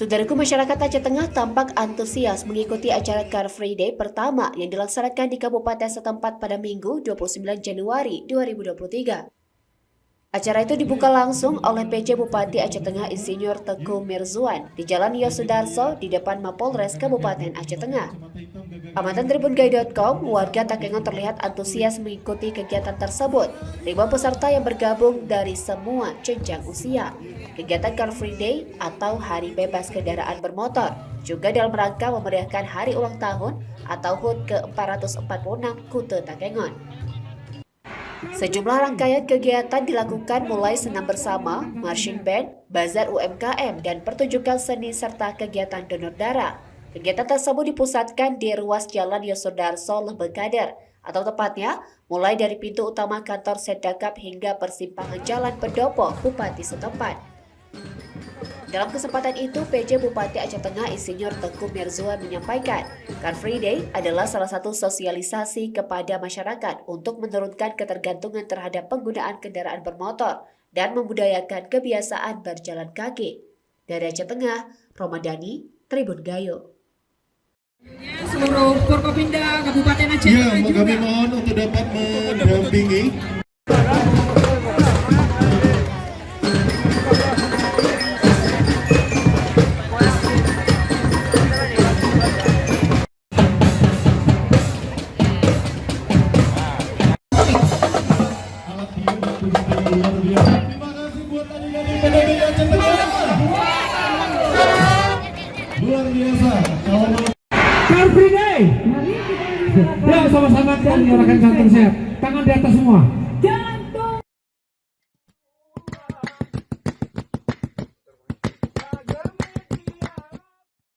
Saudaraku, masyarakat Aceh Tengah tampak antusias mengikuti acara Car Free Day pertama yang dilaksanakan di kabupaten setempat pada Minggu 29 Januari 2023. Acara itu dibuka langsung oleh PJ Bupati Aceh Tengah Insinyur Teguh Mirzuan di Jalan Yosudarso di depan Mapolres Kabupaten Aceh Tengah. Amatan Tribungai.com, warga Takengon terlihat antusias mengikuti kegiatan tersebut. Ribuan peserta yang bergabung dari semua jenjang usia. Kegiatan Car Free Day atau Hari Bebas Kendaraan Bermotor juga dalam rangka memeriahkan hari ulang tahun atau HUT ke-446 Kute Takengon. Sejumlah rangkaian kegiatan dilakukan mulai senam bersama, marching band, bazar UMKM, dan pertunjukan seni serta kegiatan donor darah. Kegiatan tersebut dipusatkan di ruas Jalan Yosudarso Lebekader, atau tepatnya mulai dari pintu utama kantor Sedakap hingga persimpangan Jalan Pendopo Bupati setempat. Dalam kesempatan itu, PJ Bupati Aceh Tengah Insinyur Teguh Mirzuan menyampaikan, Car Free Day adalah salah satu sosialisasi kepada masyarakat untuk menurunkan ketergantungan terhadap penggunaan kendaraan bermotor dan membudayakan kebiasaan berjalan kaki. Dari Aceh Tengah, Romadani, Tribun Gayo. Seluruh Forkopimda Kabupaten Aceh Tengah juga. Kami mohon untuk dapat mendampingi. Luar biasa. Car Free Day. Ya, sama-sama dan nyalakan jantung sehat. Tangan di atas semua.